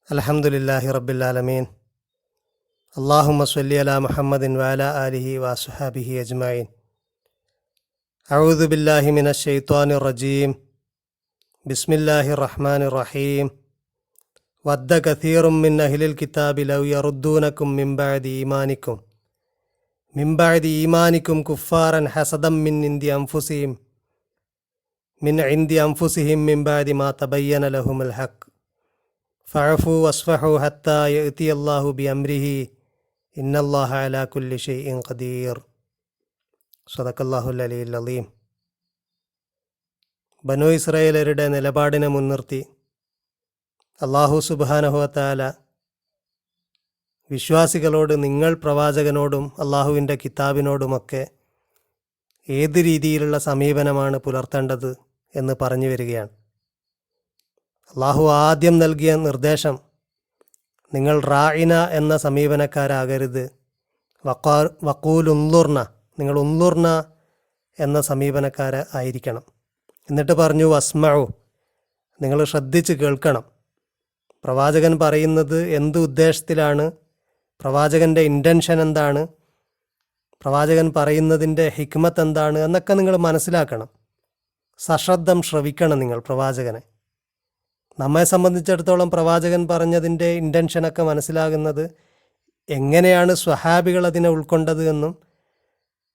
അൽഹംദുലില്ലാഹി റബ്ബിൽ ആലമീൻ. അല്ലാഹുമ്മ സ്വല്ലി അലാ മുഹമ്മദിൻ വഅലാ ആലിഹി വഅസ്ഹാബിഹി അജ്മഈൻ. അഊദു ബില്ലാഹി മിനശ് ശൈത്വാനിർ റജീം. ബിസ്മില്ലാഹിർ റഹ്മാനിർ റഹീം. വദ്ദ കസീറും മിൻ അഹ്ലിൽ കിതാബി ലൗ യറുദ്ദൂനകും മിൻ ബഅദി ഈമാനിക്കും കുഫാറൻ ഹസദം മിൻ ഇൻദി അൻഫുസിഹിം മിൻ ബഅദി മാ തബയ്യന ലഹുമുൽ ഹഖ് ഫഅഫു വസ്ഫഹു ഹത്താ യഅതിയല്ലാഹു ബിഅംരിഹി ഇന്നല്ലാഹ അലാ കുല്ലി ഷൈഇൻ ഖദീർ. സദഖല്ലാഹുൽ അലിയ്യുൽ അളീം. ബനൂ ഇസ്രായേലരുടെ നിലപാടിനെ മുൻനിർത്തി അല്ലാഹു സുബ്ഹാനഹു വ തആല വിശ്വാസികളോട് നിങ്ങൾ പ്രവാചകനോടും അള്ളാഹുവിൻ്റെ കിതാബിനോടുമൊക്കെ ഏത് രീതിയിലുള്ള സമീപനമാണ് പുലർത്തേണ്ടത് എന്ന് പറഞ്ഞു വരികയാണ്. അള്ളാഹു ആദ്യം നൽകിയ നിർദ്ദേശം നിങ്ങൾ റായിന എന്ന സമീപനക്കാരാകരുത്, വഖൂൽ ഉൻളുർന, നിങ്ങൾ ഉൻളുർന എന്ന സമീപനക്കാർ ആയിരിക്കണം. എന്നിട്ട് പറഞ്ഞു വസ്മഉ, നിങ്ങൾ ശ്രദ്ധിച്ച് കേൾക്കണം. പ്രവാചകൻ പറയുന്നത് എന്ത് ഉദ്ദേശത്തിലാണ്, പ്രവാചകൻ്റെ ഇൻറ്റൻഷൻ എന്താണ്, പ്രവാചകൻ പറയുന്നതിൻ്റെ ഹിക്മത്ത് എന്താണ് എന്നൊക്കെ നിങ്ങൾ മനസ്സിലാക്കണം. സശ്രദ്ധം ശ്രവിക്കണം നിങ്ങൾ പ്രവാചകനെ. നമ്മെ സംബന്ധിച്ചിടത്തോളം പ്രവാചകൻ പറഞ്ഞതിൻ്റെ ഇൻറ്റൻഷനൊക്കെ മനസ്സിലാകുന്നത് എങ്ങനെയാണ് സ്വഹാബികൾ അതിനെ ഉൾക്കൊണ്ടത് എന്നും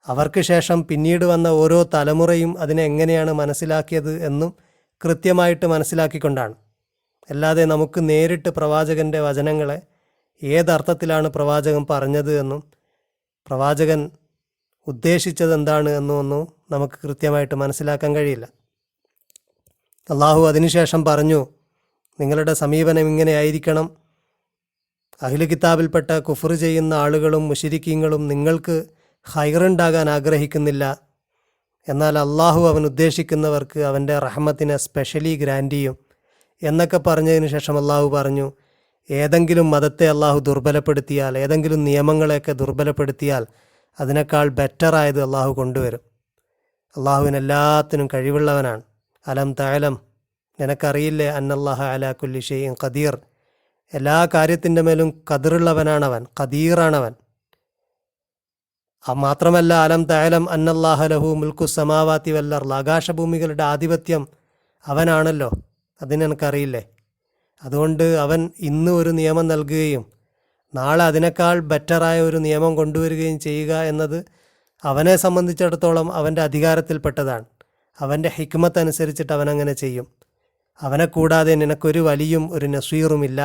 അവർക്ക് ശേഷം പിന്നീട് വന്ന ഓരോ തലമുറയും അതിനെ എങ്ങനെയാണ് മനസ്സിലാക്കിയത് എന്നും കൃത്യമായിട്ട് മനസ്സിലാക്കിക്കൊണ്ടാണ്. അല്ലാതെ നമുക്ക് നേരിട്ട് പ്രവാചകൻ്റെ വചനങ്ങളെ ഏതർത്ഥത്തിലാണ് പ്രവാചകൻ പറഞ്ഞത് എന്നും പ്രവാചകൻ ഉദ്ദേശിച്ചത് എന്താണ് എന്നും നമുക്ക് കൃത്യമായിട്ട് മനസ്സിലാക്കാൻ കഴിയില്ല. അള്ളാഹു അതിനുശേഷം പറഞ്ഞു, നിങ്ങളുടെ സമീപനം ഇങ്ങനെ ആയിരിക്കണം. അഹ്ലു കിതാബിൽപ്പെട്ട കുഫർ ചെയ്യുന്ന ആളുകളും മുശ്രിക്കീങ്ങളും നിങ്ങൾക്ക് ഖൈറുണ്ടാകാൻ ആഗ്രഹിക്കുന്നില്ല. എന്നാൽ അള്ളാഹു അവൻ ഉദ്ദേശിക്കുന്നവർക്ക് അവൻ്റെ റഹ്മത്തിനെ സ്പെഷ്യലി ഗ്രാൻഡ് ചെയ്യും എന്നൊക്കെ പറഞ്ഞതിന് ശേഷം അള്ളാഹു പറഞ്ഞു, ഏതെങ്കിലും മതത്തെ അള്ളാഹു ദുർബലപ്പെടുത്തിയാൽ, ഏതെങ്കിലും നിയമങ്ങളെയൊക്കെ ദുർബലപ്പെടുത്തിയാൽ അതിനേക്കാൾ ബെറ്ററായത് അള്ളാഹു കൊണ്ടുവരും. അള്ളാഹുവിന് എല്ലാത്തിനും കഴിവുള്ളവനാണ്. അലം തഅലം, നിനക്കറിയില്ലേ, അന്നല്ലാഹ അലാ കുല്ലി ഷൈഇൻ ഖദീർ, എല്ലാ കാര്യത്തിൻ്റെ മേലും ഖദറുള്ളവനാണവൻ, ഖദീറാണവൻ. മാത്രമല്ല അലം തഅലം അന്നല്ലാഹ ലഹു മുൽക്കു സമാവാതി വൽ അർള്, ആകാശഭൂമികളുടെ ആധിപത്യം അവനാണല്ലോ, അതിനെനിക്കറിയില്ലേ. അതുകൊണ്ട് അവൻ ഇന്ന് ഒരു നിയമം നൽകുകയും നാളെ അതിനേക്കാൾ ബെറ്ററായ ഒരു നിയമം കൊണ്ടുവരികയും ചെയ്യുക എന്നത് അവനെ സംബന്ധിച്ചിടത്തോളം അവൻ്റെ അധികാരത്തിൽപ്പെട്ടതാണ്. അവൻ്റെ ഹിക്മത്ത് അനുസരിച്ചിട്ട് അവനങ്ങനെ ചെയ്യും. അവനെ കൂടാതെ നിനക്കൊരു വലിയും ഒരു നസീറുമില്ല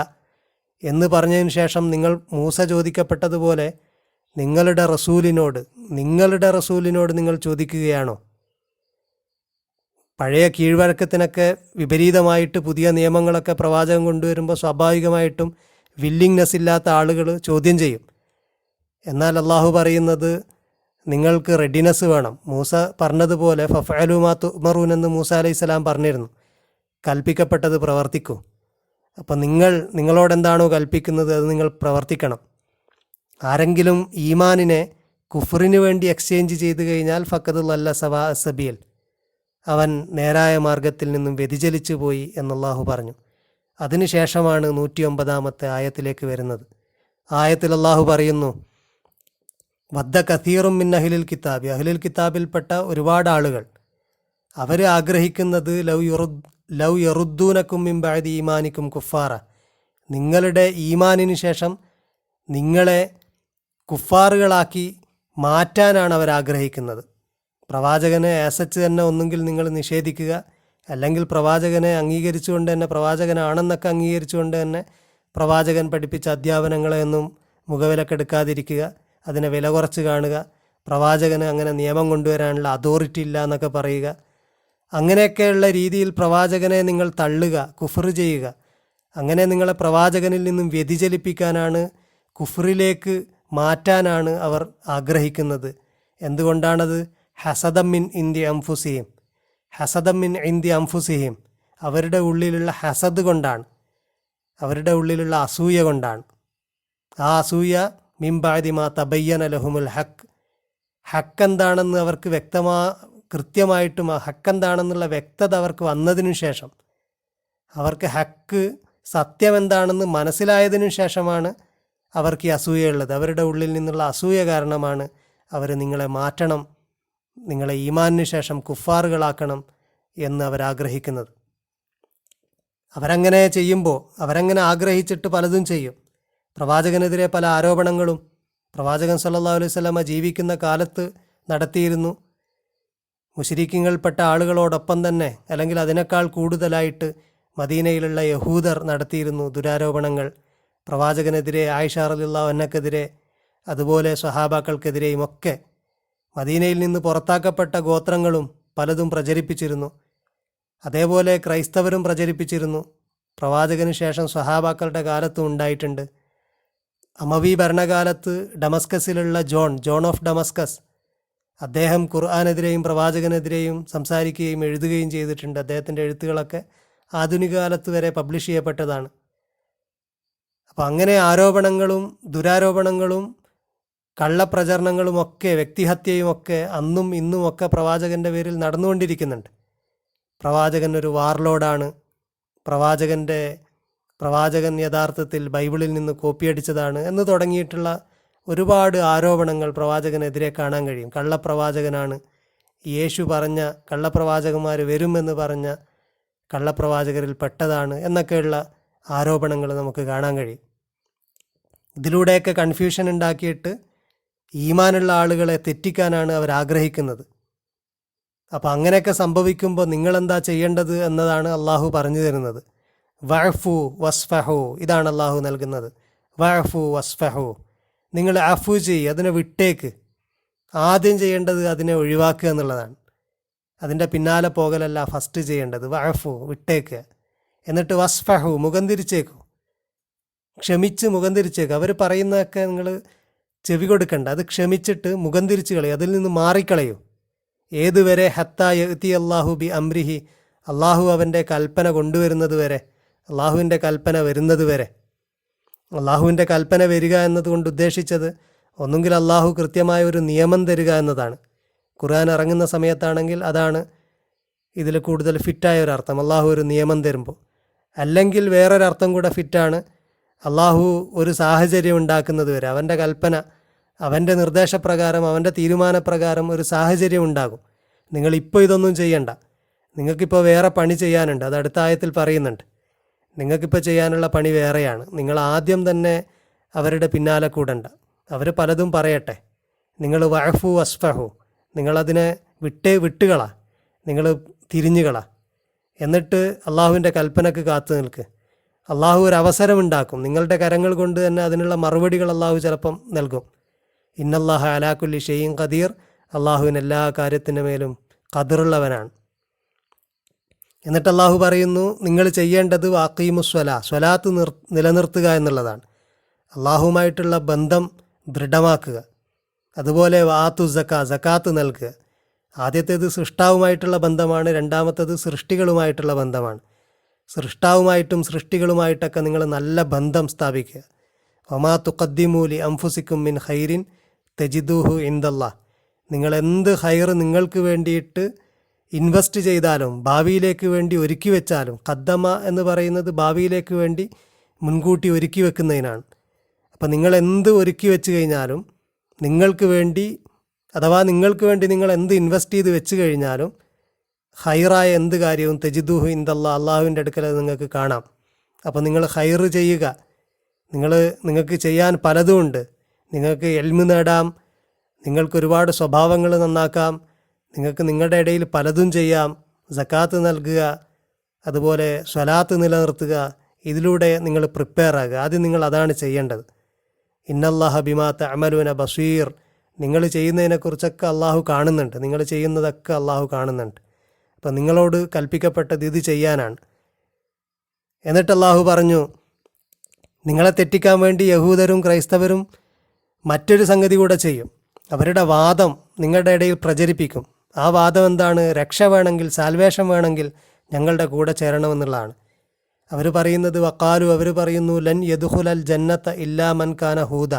എന്ന് പറഞ്ഞതിന് ശേഷം നിങ്ങൾ മൂസ ചോദിക്കപ്പെട്ടതുപോലെ നിങ്ങളുടെ റസൂലിനോട് നിങ്ങൾ ചോദിക്കുകയാണോ? പഴയ കീഴ്വഴക്കത്തിനൊക്കെ വിപരീതമായിട്ട് പുതിയ നിയമങ്ങളൊക്കെ പ്രവാചകൻ കൊണ്ടുവരുമ്പോൾ സ്വാഭാവികമായിട്ടും വില്ലിങ്നെസ് ഇല്ലാത്ത ആളുകൾ ചോദ്യം ചെയ്യും. എന്നാൽ അള്ളാഹു പറയുന്നത് നിങ്ങൾക്ക് റെഡിനെസ് വേണം. മൂസ പറഞ്ഞതുപോലെ ഫഫഅലു മാ തുഅ്മറൂൻ എന്ന് മൂസ അലൈഹിസ്സലാം പറഞ്ഞിരുന്നു, കൽപ്പിക്കപ്പെട്ടത് പ്രവർത്തിക്കൂ. അപ്പം നിങ്ങളോടെന്താണോ കൽപ്പിക്കുന്നത് അത് നിങ്ങൾ പ്രവർത്തിക്കണം. ആരെങ്കിലും ഈമാനിനെ കുഫറിന് വേണ്ടി എക്സ്ചേഞ്ച് ചെയ്തു കഴിഞ്ഞാൽ ഫഖദ് ളല്ല സവാ സബീൽ, അവൻ നേരായ മാർഗത്തിൽ നിന്നും വ്യതിചലിച്ചു പോയി എന്നല്ലാഹു പറഞ്ഞു. അതിനുശേഷമാണ് 109 ആയത്തിലേക്ക് വരുന്നത്. ആയത്തിൽ അള്ളാഹു പറയുന്നു, വദ്ദ കസീറും മിൻ അഹ്ലിൽ കിതാബി, അഹ്ലിൽ കിതാബിൽപ്പെട്ട ഒരുപാട് ആളുകൾ അവർ ആഗ്രഹിക്കുന്നത് ലൗ യറുദ്ദൂനകും മിൻ ബഅദി ഈമാനിക്കും കുഫാറ, നിങ്ങളുടെ ഈമാനിന് ശേഷം നിങ്ങളെ കുഫാറുകളാക്കി മാറ്റാനാണ് അവരാഗ്രഹിക്കുന്നത്. പ്രവാചകനെ ആസച്ച് തന്നെ ഒന്നുകിൽ നിങ്ങൾ നിഷേധിക്കുക, അല്ലെങ്കിൽ പ്രവാചകനെ അംഗീകരിച്ചുകൊണ്ട് തന്നെ പ്രവാചകനാണെന്നൊക്കെ അംഗീകരിച്ചുകൊണ്ട് തന്നെ പ്രവാചകൻ പഠിപ്പിച്ച അധ്യാപനങ്ങളെയൊന്നും മുഖവിലക്കെടുക്കാതിരിക്കുക, അതിനെ വില കുറച്ച് കാണുക, പ്രവാചകന് അങ്ങനെ നിയമം കൊണ്ടുവരാനുള്ള അതോറിറ്റി ഇല്ല എന്നൊക്കെ പറയുക. അങ്ങനെയൊക്കെയുള്ള രീതിയിൽ പ്രവാചകനെ നിങ്ങൾ തള്ളുക, കുഫർ ചെയ്യുക. അങ്ങനെ നിങ്ങളെ പ്രവാചകനിൽ നിന്നും വ്യതിചലിപ്പിക്കാനാണ്, കുഫറിലേക്ക് മാറ്റാനാണ് അവർ ആഗ്രഹിക്കുന്നത്. എന്തുകൊണ്ടാണത്? ഹസദം മിൻ ഇന്ദി അംഫുസിഹിം, അവരുടെ ഉള്ളിലുള്ള ഹസദ് കൊണ്ടാണ്, അവരുടെ ഉള്ളിലുള്ള അസൂയ കൊണ്ടാണ്. ആ അസൂയ മിൻ ബഅദി മാ തബയ്യന ലഹുമുൽ ഹക്ക് എന്താണെന്ന് അവർക്ക് കൃത്യമായിട്ടും ഹക്ക് എന്താണെന്നുള്ള വ്യക്തത അവർക്ക് വന്നതിനു ശേഷം, അവർക്ക് ഹക്ക് സത്യം എന്താണെന്ന് മനസ്സിലായതിനു ശേഷമാണ് അവർക്ക് ഈ അസൂയയുള്ളത്. അവരുടെ ഉള്ളിൽ നിന്നുള്ള അസൂയ കാരണമാണ് അവർ നിങ്ങളെ മാറ്റണം, നിങ്ങളെ ഈമാനിന് ശേഷം കുഫാറുകളാക്കണം എന്ന് അവരാഗ്രഹിക്കുന്നത്. അവരങ്ങനെ ചെയ്യുമ്പോൾ, അവരങ്ങനെ ആഗ്രഹിച്ചിട്ട് പലതും ചെയ്യും. പ്രവാചകനെതിരെ പല ആരോപണങ്ങളും പ്രവാചകൻ സല്ലല്ലാഹു അലൈഹി വസല്ലമ ജീവിക്കുന്ന കാലത്ത് നടത്തിയിരുന്നു. മുശ്രിക്കീങ്ങൾപ്പെട്ട ആളുകളോടൊപ്പം തന്നെ, അല്ലെങ്കിൽ അതിനേക്കാൾ കൂടുതലായിട്ട് മദീനയിലുള്ള യഹൂദർ നടത്തിയിരുന്നു ദുരാരോപണങ്ങൾ. പ്രവാചകനെതിരെ, ആയിഷ റളിയല്ലാഹു അൻഹക്കെതിരെ, അതുപോലെ സ്വഹാബാക്കൾക്കെതിരെയുമൊക്കെ മദീനയിൽ നിന്ന് പുറത്താക്കപ്പെട്ട ഗോത്രങ്ങളും പലതും പ്രചരിപ്പിച്ചിരുന്നു. അതേപോലെ ക്രൈസ്തവരും പ്രചരിപ്പിച്ചിരുന്നു. പ്രവാചകന് ശേഷം സ്വഹാബാക്കളുടെ കാലത്തും ഉണ്ടായിട്ടുണ്ട്. അമവി ഭരണകാലത്ത് ഡമസ്കസിലുള്ള ജോൺ ഓഫ് ഡമസ്കസ്, അദ്ദേഹം ഖുർആനെതിരെയും പ്രവാചകനെതിരെയും സംസാരിക്കുകയും എഴുതുകയും ചെയ്തിട്ടുണ്ട്. അദ്ദേഹത്തിൻ്റെ എഴുത്തുകളൊക്കെ ആധുനിക കാലത്ത് വരെ പബ്ലിഷ് ചെയ്യപ്പെട്ടതാണ്. അപ്പോൾ അങ്ങനെ ആരോപണങ്ങളും ദുരാരോപണങ്ങളും കള്ളപ്രചരണങ്ങളുമൊക്കെ, വ്യക്തിഹത്യയുമൊക്കെ അന്നും ഇന്നുമൊക്കെ പ്രവാചകൻ്റെ പേരിൽ നടന്നുകൊണ്ടിരിക്കുന്നുണ്ട്. പ്രവാചകൻ ഒരു വാർലോഡാണ്, പ്രവാചകൻ യഥാർത്ഥത്തിൽ ബൈബിളിൽ നിന്ന് കോപ്പിയടിച്ചതാണ് എന്ന് തുടങ്ങിയിട്ടുള്ള ഒരുപാട് ആരോപണങ്ങൾ പ്രവാചകനെതിരെ കാണാൻ കഴിയും. കള്ളപ്രവാചകനാണ്, യേശു പറഞ്ഞ കള്ളപ്രവാചകന്മാർ വരുമെന്ന് പറഞ്ഞ കള്ളപ്രവാചകരിൽ പെട്ടതാണ് എന്നൊക്കെയുള്ള ആരോപണങ്ങൾ നമുക്ക് കാണാൻ കഴിയും. ഇതിലൂടെയൊക്കെ കൺഫ്യൂഷൻ ഉണ്ടാക്കിയിട്ട് ഈമാനുള്ള ആളുകളെ തെറ്റിക്കാനാണ് അവർ ആഗ്രഹിക്കുന്നത്. അപ്പോൾ അങ്ങനെയൊക്കെ സംഭവിക്കുമ്പോൾ നിങ്ങളെന്താ ചെയ്യേണ്ടത് എന്നതാണ് അള്ളാഹു പറഞ്ഞു തരുന്നത്. വഅഫു വസ്ഫഹു, ഇതാണ് അള്ളാഹു നൽകുന്നത്. വഅഫു വസ്ഫഹു, നിങ്ങൾ അഫു ചെയ്യ്, അതിനെ വിട്ടേക്ക്. ആദ്യം ചെയ്യേണ്ടത് അതിനെ ഒഴിവാക്കുക എന്നുള്ളതാണ്. അതിൻ്റെ പിന്നാലെ പോകലല്ല ഫസ്റ്റ് ചെയ്യേണ്ടത്. വഅഫു, വിട്ടേക്ക്. എന്നിട്ട് വസ്ഫഹു, മുഖം തിരിച്ചേക്കൂ, ക്ഷമിച്ച് മുഖം തിരിച്ചേക്കും. അവർ പറയുന്നതൊക്കെ നിങ്ങൾ ചെവി കൊടുക്കണ്ട, അത് ക്ഷമിച്ചിട്ട് മുഖം തിരിച്ച് കളയും, അതിൽ നിന്ന് മാറിക്കളയൂ. ഏതുവരെ? ഹത്താ യഅതി അല്ലാഹു ബി അംരിഹി, അള്ളാഹു അവൻ്റെ കൽപ്പന കൊണ്ടുവരുന്നത് വരെ, അള്ളാഹുവിൻ്റെ കൽപ്പന വരുന്നത് വരെ. അള്ളാഹുവിൻ്റെ കൽപ്പന വരിക എന്നതുകൊണ്ട് ഉദ്ദേശിച്ചത് ഒന്നുകിൽ അള്ളാഹു കൃത്യമായ ഒരു നിയമം തരിക എന്നതാണ്. ഖുർആൻ ഇറങ്ങുന്ന സമയത്താണെങ്കിൽ അതാണ് ഇതിൽ കൂടുതൽ ഫിറ്റായ ഒരർത്ഥം, അള്ളാഹു ഒരു നിയമം തരുമ്പോൾ. അല്ലെങ്കിൽ വേറൊരർത്ഥം കൂടെ ഫിറ്റാണ്, അള്ളാഹു ഒരു സാഹചര്യം ഉണ്ടാക്കുന്നത് വരെ, അവൻ്റെ കൽപ്പന, അവൻ്റെ നിർദ്ദേശപ്രകാരം, അവൻ്റെ തീരുമാനപ്രകാരം ഒരു സാഹചര്യം ഉണ്ടാകും. നിങ്ങളിപ്പോൾ ഇതൊന്നും ചെയ്യണ്ട, നിങ്ങൾക്കിപ്പോൾ വേറെ പണി ചെയ്യാനുണ്ട്. അത് അടുത്ത ആയത്തിൽ പറയുന്നുണ്ട്. നിങ്ങൾക്കിപ്പോൾ ചെയ്യാനുള്ള പണി വേറെയാണ്. നിങ്ങൾ ആദ്യം തന്നെ അവരുടെ പിന്നാലെ കൂടണ്ട. അവർ പറയട്ടെ, നിങ്ങൾ വഅഫു വസ്ഫഹു, നിങ്ങളതിനെ വിട്ടുകളാ, നിങ്ങൾ തിരിഞ്ഞുകളാ. എന്നിട്ട് അള്ളാഹുവിൻ്റെ കൽപ്പനക്ക് കാത്തു നിൽക്ക്. അള്ളാഹു ഒരു അവസരമുണ്ടാക്കും, നിങ്ങളുടെ കരങ്ങൾ കൊണ്ട് തന്നെ അതിനുള്ള മറുപടികൾ അള്ളാഹു ചിലപ്പം നൽകും. ഇന്നല്ലാഹ അലാ കുല്ലി ഷൈഇൻ ഖദീർ, അള്ളാഹുവിന് എല്ലാ കാര്യത്തിൻ്റെ മേലും ഖദറുള്ളവനാണ്. എന്നിട്ട് അള്ളാഹു പറയുന്നു, നിങ്ങൾ ചെയ്യേണ്ടത് വാഖീമുസ്വലാ, സ്വലാത്ത് നിലനിർത്തുക എന്നുള്ളതാണ്. അള്ളാഹുവുമായിട്ടുള്ള ബന്ധം ദൃഢമാക്കുക. അതുപോലെ വാത്തു സക്കാത്ത് നൽകുക. ആദ്യത്തേത് സൃഷ്ടാവുമായിട്ടുള്ള ബന്ധമാണ്, രണ്ടാമത്തേത് സൃഷ്ടികളുമായിട്ടുള്ള ബന്ധമാണ്. സൃഷ്ടാവുമായിട്ടും സൃഷ്ടികളുമായിട്ടൊക്കെ നിങ്ങൾ നല്ല ബന്ധം സ്ഥാപിക്കുക. വമാ തുഖദ്ദിമൂ ലി അൻഫുസിക്കും മിൻ ഖൈറിൻ തജിദൂഹു ഇൻദല്ലാഹ്, നിങ്ങൾ എന്ത് ഖൈർ നിങ്ങൾക്ക് വേണ്ടിയിട്ട് ഇൻവെസ്റ്റ് ചെയ്താലും, ഭാവിയിലേക്ക് വേണ്ടി ഒരുക്കി വെച്ചാലും, ഖദ്ദമ എന്ന് പറയുന്നത് ഭാവിയിലേക്ക് വേണ്ടി മുൻകൂട്ടി ഒരുക്കി വെക്കുന്നതിനാണ്. അപ്പം നിങ്ങൾ എന്ത് ഒരുക്കി വെച്ച് കഴിഞ്ഞാലും, നിങ്ങൾക്ക് വേണ്ടി നിങ്ങൾ എന്ത് ഇൻവെസ്റ്റ് ചെയ്ത് വെച്ച് കഴിഞ്ഞാലും, ഖൈറായ എന്ത് കാര്യവും തജിദൂഹു ഇൻദല്ലാഹ്, അള്ളാഹുവിൻ്റെ അടുക്കൽ അത് നിങ്ങൾക്ക് കാണാം. അപ്പോൾ നിങ്ങൾ ഖൈർ ചെയ്യുക. നിങ്ങൾക്ക് ചെയ്യാൻ പലതുമുണ്ട്. നിങ്ങൾക്ക് ഇൽമ് നേടാം, നിങ്ങൾക്ക് ഒരുപാട് സ്വഭാവങ്ങൾ നന്നാക്കാം, നിങ്ങൾക്ക് നിങ്ങളുടെ ഇടയിൽ പലതും ചെയ്യാം. സക്കാത്ത് നൽകുക, അതുപോലെ സ്വലാത്ത് നിലനിർത്തുക. ഇതിലൂടെ നിങ്ങൾ പ്രിപ്പയർ ആകുക. ആദ്യം നിങ്ങൾ അതാണ് ചെയ്യേണ്ടത്. ഇന്നല്ലാഹ ബിമാ തഅമലൂന ബസീർ, നിങ്ങൾ ചെയ്യുന്നതിനെക്കുറിച്ചൊക്കെ അള്ളാഹു കാണുന്നുണ്ട്, നിങ്ങൾ ചെയ്യുന്നതൊക്കെ അള്ളാഹു കാണുന്നുണ്ട്. അപ്പം നിങ്ങളോട് കൽപ്പിക്കപ്പെട്ടത് ഇത് ചെയ്യാനാണ്. എന്നിട്ട് അള്ളാഹു പറഞ്ഞു, നിങ്ങളെ തെറ്റിക്കാൻ വേണ്ടി യഹൂദരും ക്രൈസ്തവരും മറ്റൊരു സംഗതി കൂടെ ചെയ്യും. അവരുടെ വാദം നിങ്ങളുടെ ഇടയിൽ പ്രചരിപ്പിക്കും. ആ വാദം എന്താണ്? രക്ഷ വേണമെങ്കിൽ, സാൽവേഷൻ വേണമെങ്കിൽ ഞങ്ങളുടെ കൂടെ ചേരണമെന്നുള്ളതാണ്. അവർ പറയുന്നത് അവർ പറയുന്നു ലൻ യദ്ഖുലൽ ജന്നത്ത ഇല്ലാ മൻ കാന ഹൂദ,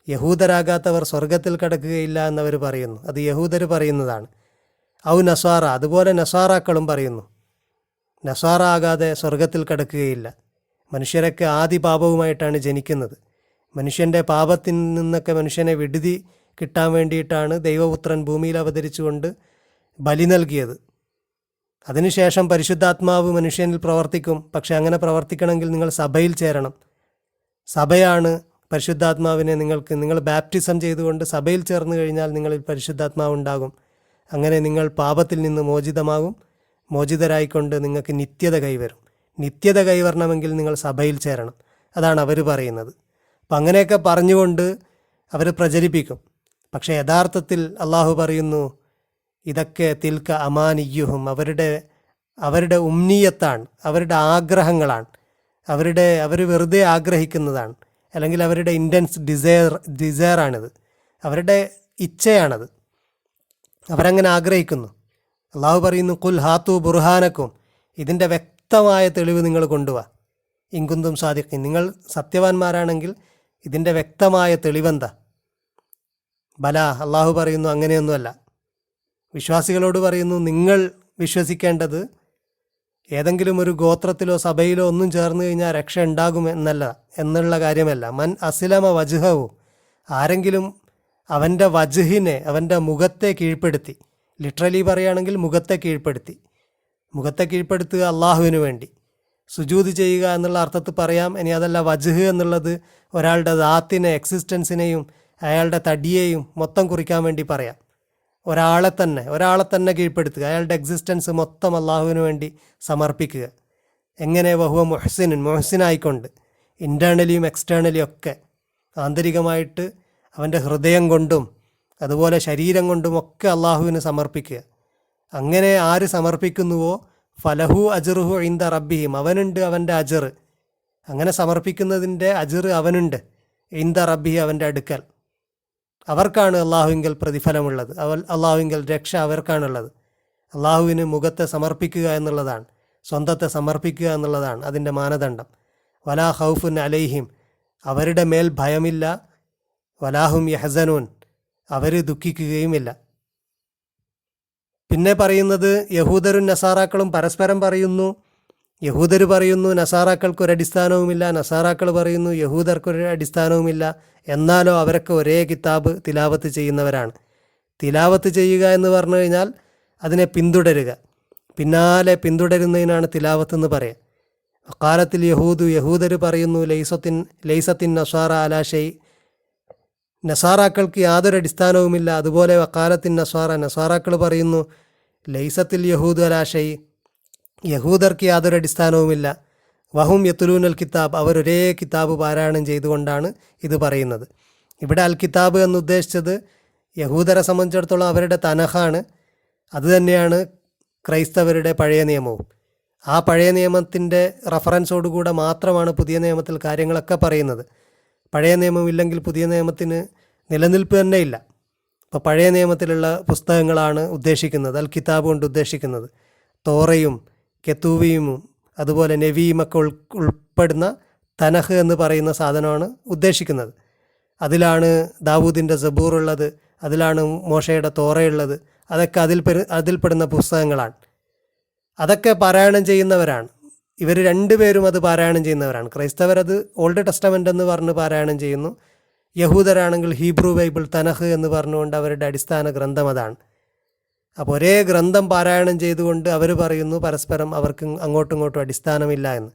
യഹൂദരാകാത്തവർ സ്വർഗത്തിൽ കടക്കുകയില്ല എന്നവർ പറയുന്നു. അത് യഹൂദർ പറയുന്നതാണ്. ഔ നസാറ, അതുപോലെ നസാറാക്കളും പറയുന്നു, നസാറ ആകാതെ സ്വർഗത്തിൽ കടക്കുകയില്ല. മനുഷ്യരൊക്കെ ആദി പാപവുമായിട്ടാണ് ജനിക്കുന്നത്. മനുഷ്യൻ്റെ പാപത്തിൽ നിന്നൊക്കെ മനുഷ്യനെ വിടുതി കിട്ടാൻ വേണ്ടിയിട്ടാണ് ദൈവപുത്രൻ ഭൂമിയിൽ അവതരിച്ചുകൊണ്ട് ബലി നൽകിയത്. അതിനുശേഷം പരിശുദ്ധാത്മാവ് മനുഷ്യനിൽ പ്രവർത്തിക്കും. പക്ഷെ അങ്ങനെ പ്രവർത്തിക്കണമെങ്കിൽ നിങ്ങൾ സഭയിൽ ചേരണം. സഭയാണ് പരിശുദ്ധാത്മാവിനെ നിങ്ങൾ ബാപ്റ്റിസം ചെയ്തുകൊണ്ട് സഭയിൽ ചേർന്ന് കഴിഞ്ഞാൽ നിങ്ങളിൽ പരിശുദ്ധാത്മാവ് ഉണ്ടാകും. അങ്ങനെ നിങ്ങൾ പാപത്തിൽ നിന്ന് മോചിതമാകും. മോചിതരായിക്കൊണ്ട് നിങ്ങൾക്ക് നിത്യത കൈവരും. നിത്യത കൈവരണമെങ്കിൽ നിങ്ങൾ സഭയിൽ ചേരണം. അതാണ് അവർ പറയുന്നത്. അപ്പം അങ്ങനെയൊക്കെ പറഞ്ഞുകൊണ്ട് അവർ പ്രചരിപ്പിക്കും. പക്ഷേ യഥാർത്ഥത്തിൽ അള്ളാഹു പറയുന്നു, ഇതൊക്കെ തിൽക്ക അമാനിയ്യുഹും, അവരുടെ ഉമ്നീയത്താണ്, അവരുടെ ആഗ്രഹങ്ങളാണ്, അവർ വെറുതെ ആഗ്രഹിക്കുന്നതാണ്, അല്ലെങ്കിൽ അവരുടെ ഇൻറ്റൻസ് ഡിസയറാണിത്, അവരുടെ ഇച്ഛയാണത്, അവരങ്ങനെ ആഗ്രഹിക്കുന്നു. അള്ളാഹു പറയുന്നു, കുൽ ഹാത്തു ബുർഹാനക്കും, ഇതിൻ്റെ വ്യക്തമായ തെളിവ് നിങ്ങൾ കൊണ്ടുവാ, ഇൻകുന്തും സാദിഖീൻ, നിങ്ങൾ സത്യവാന്മാരാണെങ്കിൽ ഇതിൻ്റെ വ്യക്തമായ തെളിവെന്താ? ബല, അള്ളാഹു പറയുന്നു അങ്ങനെയൊന്നുമല്ല. വിശ്വാസികളോട് പറയുന്നു, നിങ്ങൾ വിശ്വസിക്കേണ്ടത് ഏതെങ്കിലും ഒരു ഗോത്രത്തിലോ സഭയിലോ ഒന്നും ചേർന്ന് കഴിഞ്ഞാൽ രക്ഷ ഉണ്ടാകും എന്നുള്ള കാര്യമല്ല. മൻ അസ്ലമ വജ്ഹഹു, ആരെങ്കിലും അവൻ്റെ വജ്ഹിനെ, അവൻ്റെ മുഖത്തെ കീഴ്പ്പെടുത്തി, ലിറ്ററലി പറയുകയാണെങ്കിൽ മുഖത്തെ കീഴ്പ്പെടുത്തുക അള്ളാഹുവിന് വേണ്ടി, സുജൂദ് ചെയ്യുക എന്നുള്ള അർത്ഥത്തിൽ പറയാം. ഇനി അതല്ല, വജ്ഹ് എന്നുള്ളത് ഒരാളുടെ ദാത്തിനെ, എക്സിസ്റ്റൻസിനെയും അയാളുടെ തടിയെയും മൊത്തം കുറിക്കാൻ വേണ്ടി പറയാം. ഒരാളെ തന്നെ കീഴ്പ്പെടുത്തുക, അയാളുടെ എക്സിസ്റ്റൻസ് മൊത്തം അള്ളാഹുവിന് വേണ്ടി സമർപ്പിക്കുക. എങ്ങനെ? വഹുവ മുഹ്സിനായിക്കൊണ്ട്, ഇൻറ്റേർണലിയും എക്സ്റ്റേണലിയും ഒക്കെ, ആന്തരികമായിട്ട് അവൻ്റെ ഹൃദയം കൊണ്ടും അതുപോലെ ശരീരം കൊണ്ടും ഒക്കെ അള്ളാഹുവിന് സമർപ്പിക്കുക. അങ്ങനെ ആര് സമർപ്പിക്കുന്നുവോ ഫലഹു അജ്റുഹു ഇൻദ റബ്ബിഹിം, അവനുണ്ട് അവൻ്റെ അജർ, അങ്ങനെ സമർപ്പിക്കുന്നതിൻ്റെ അജർ അവനുണ്ട്, ഇൻദ റബ്ബിഹി, അവൻ്റെ അടുക്കൽ. അവർക്കാണ് അള്ളാഹുവിങ്കൽ പ്രതിഫലമുള്ളത്, അള്ളാഹുവിങ്കൽ രക്ഷ അവർക്കാണുള്ളത്. അള്ളാഹുവിന് മുഖത്തെ സമർപ്പിക്കുക എന്നുള്ളതാണ്, സ്വന്തത്തെ സമർപ്പിക്കുക എന്നുള്ളതാണ് അതിൻ്റെ മാനദണ്ഡം. വലാ ഖൗഫുൻ അലൈഹിം, അവരുടെ മേൽ ഭയമില്ല, വലാഹും യഹ്സനൂൻ, അവർ ദുഃഖിക്കുകയുമില്ല. പിന്നെ പറയുന്നത് യഹൂദരും നസാറാക്കളും പരസ്പരം പറയുന്നു. യഹൂദർ പറയുന്നു നസാറാക്കൾക്കൊരടിസ്ഥാനവുമില്ല, നസാറാക്കൾ പറയുന്നു യഹൂദർക്കൊരു അടിസ്ഥാനവുമില്ല. എന്നാലോ അവരൊക്കെ ഒരേ കിതാബ് തിലാവത്ത് ചെയ്യുന്നവരാണ്. തിലാവത്ത് ചെയ്യുക എന്ന് പറഞ്ഞു കഴിഞ്ഞാൽ അതിനെ പിന്തുടരുക, പിന്നാലെ പിന്തുടരുന്നതിനാണ് തിലാവത്ത് എന്ന് പറയുക. അക്കാലത്തിൽ യഹൂദർ പറയുന്നു ലൈസത്തിൻ നസാറ അലാ ഷൈ, നസാറാക്കൾക്ക് യാതൊരു അടിസ്ഥാനവുമില്ല. അതുപോലെ വക്കാലത്തിൻ നസാറാക്കൾ പറയുന്നു ലൈസത്തിൽ യഹൂദ് അലാ ഷൈ, യഹൂദർക്ക് യാതൊരു അടിസ്ഥാനവുമില്ല. വഹും യത്തുലൂനൽ കിതാബ്, അവരൊരേ കിതാബ് പാരായണം ചെയ്തുകൊണ്ടാണ് ഇത് പറയുന്നത്. ഇവിടെ അൽ കിതാബ് എന്ന് ഉദ്ദേശിച്ചത് യഹൂദരെ സംബന്ധിച്ചിടത്തോളം അവരുടെ തനഹാണ്. അതുതന്നെയാണ് ക്രൈസ്തവരുടെ പഴയ നിയമവും. ആ പഴയ നിയമത്തിൻ്റെ റഫറൻസോടുകൂടെ മാത്രമാണ് പുതിയ നിയമത്തിൽ കാര്യങ്ങളൊക്കെ പറയുന്നത്. പഴയ നിയമമില്ലെങ്കിൽ പുതിയ നിയമത്തിന് നിലനിൽപ്പ് തന്നെ ഇല്ല. അപ്പോൾ പഴയ നിയമത്തിലുള്ള പുസ്തകങ്ങളാണ് ഉദ്ദേശിക്കുന്നത്, അൽ കിതാബ് കൊണ്ട് ഉദ്ദേശിക്കുന്നത്. തോറയും കെത്തൂവിയും അതുപോലെ നബിയുമൊക്കെ ഉൾപ്പെടുന്ന തനഹ് എന്ന് പറയുന്ന സാധനമാണ് ഉദ്ദേശിക്കുന്നത്. അതിലാണ് ദാവൂദിൻ്റെ സബൂർ ഉള്ളത്, അതിലാണ് മോശയുടെ തോറയുള്ളത്. അതൊക്കെ അതിൽപ്പെടുന്ന പുസ്തകങ്ങളാണ്. അതൊക്കെ പാരായണം ചെയ്യുന്നവരാണ് ഇവർ രണ്ടുപേരും, അത് പാരായണം ചെയ്യുന്നവരാണ്. ക്രൈസ്തവരത് ഓൾഡ് ടെസ്റ്റമെൻ്റ് എന്ന് പറഞ്ഞ് പാരായണം ചെയ്യുന്നു. യഹൂദരാണെങ്കിൽ ഹീബ്രു ബൈബിൾ തനഹ് എന്ന് പറഞ്ഞുകൊണ്ട് അവരുടെ അടിസ്ഥാന ഗ്രന്ഥം അതാണ്. അപ്പോൾ ഒരേ ഗ്രന്ഥം പാരായണം ചെയ്തുകൊണ്ട് അവർ പറയുന്നു പരസ്പരം അവർക്ക് അങ്ങോട്ടും ഇങ്ങോട്ടും അടിസ്ഥാനമില്ല എന്ന്.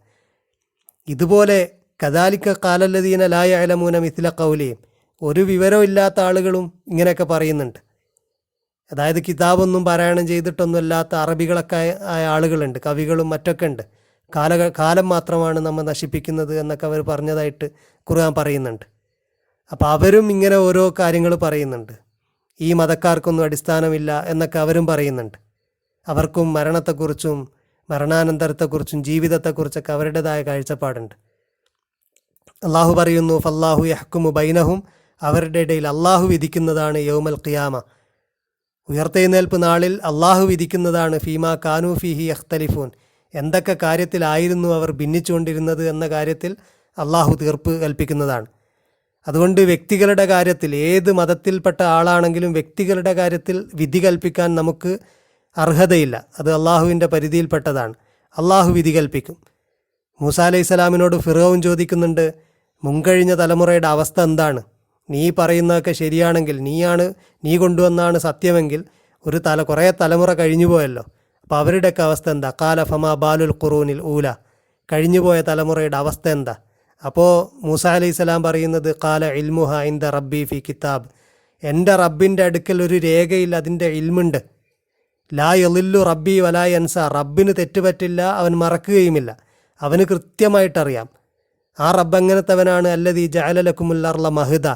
ഇതുപോലെ കദാലിക്ക കാലല്ലദീന ലാ യഅലമൂന മിസ്ല ഖൗലിഹിം, ഒരു വിവരവും ഇല്ലാത്ത ആളുകളും ഇങ്ങനെയൊക്കെ പറയുന്നുണ്ട്. അതായത് കിതാബൊന്നും പാരായണം ചെയ്തിട്ടൊന്നും അല്ലാത്ത അറബികളൊക്കെ ആയ ആളുകളുണ്ട്, കവികളും മറ്റൊക്കെ ഉണ്ട്. കാലം മാത്രമാണ് നമ്മെ നശിപ്പിക്കുന്നത് എന്നൊക്കെ അവർ പറഞ്ഞതായിട്ട് ഖുർആൻ പറയുന്നുണ്ട്. അപ്പോൾ അവരും ഇങ്ങനെ ഓരോ കാര്യങ്ങൾ പറയുന്നുണ്ട്. ഈ മതക്കാർക്കൊന്നും അടിസ്ഥാനമില്ല എന്നൊക്കെ അവരും പറയുന്നുണ്ട്. അവർക്കും മരണത്തെക്കുറിച്ചും മരണാനന്തരത്തെക്കുറിച്ചും ജീവിതത്തെക്കുറിച്ചൊക്കെ അവരുടേതായ കാഴ്ചപ്പാടുണ്ട്. അള്ളാഹു പറയുന്നു ഫല്ലാഹു യഹ്കുമു ബൈനഹും, അവരുടെ ഇടയിൽ അള്ളാഹു വിധിക്കുന്നതാണ് യൗമൽ ഖിയാമ, ഉയർത്തെഴുന്നേൽപ്പ് നാളിൽ അള്ളാഹു വിധിക്കുന്നതാണ് ഫീമാ കാനൂ ഫീഹി യഖ്തലിഫൂൻ, എന്തൊക്കെ കാര്യത്തിലായിരുന്നു അവർ ഭിന്നിച്ചുകൊണ്ടിരുന്നത് എന്ന കാര്യത്തിൽ അള്ളാഹു തീർപ്പ് കൽപ്പിക്കുന്നതാണ്. അതുകൊണ്ട് വ്യക്തികളുടെ കാര്യത്തിൽ, ഏത് മതത്തിൽപ്പെട്ട ആളാണെങ്കിലും വ്യക്തികളുടെ കാര്യത്തിൽ വിധി കൽപ്പിക്കാൻ നമുക്ക് അർഹതയില്ല. അത് അള്ളാഹുവിൻ്റെ പരിധിയിൽപ്പെട്ടതാണ്. അള്ളാഹു വിധി കൽപ്പിക്കും. മൂസാ അലൈഹി സ്വലാമിനോട് ഫിറോൻ ചോദിക്കുന്നുണ്ട്, മുൻകഴിഞ്ഞ തലമുറയുടെ അവസ്ഥ എന്താണ്? നീ പറയുന്നതൊക്കെ ശരിയാണെങ്കിൽ, നീ കൊണ്ടുവന്നാണ് സത്യമെങ്കിൽ കുറേ തലമുറ കഴിഞ്ഞു പോയല്ലോ, അപ്പോൾ അവരുടെയൊക്കെ അവസ്ഥ എന്താ? കാല ഫമാ ബാലുൽ ഖുറൂനിൽ ഊല, കഴിഞ്ഞുപോയ തലമുറയുടെ അവസ്ഥ എന്താ? അപ്പോൾ മൂസാ അലൈഹി സ്വലാം പറയുന്നത്, കാല ഇൽമുഹ ഇൻദ റബ്ബി ഫി കിതാബ്, എൻ്റെ റബ്ബിൻ്റെ അടുക്കൽ ഒരു രേഖയിൽ അതിൻ്റെ ഇൽമുണ്ട്. ലാ യളില്ലു റബ്ബി വലാ യൻസ, റബ്ബിന് തെറ്റുപറ്റില്ല, അവൻ മറക്കുകയുമില്ല, അവന് കൃത്യമായിട്ടറിയാം. ആ റബ്ബ് എങ്ങനത്തവനാണ്? അല്ലദീ ജഅല ലക്കുമുൽ അർള മഹ്ദ,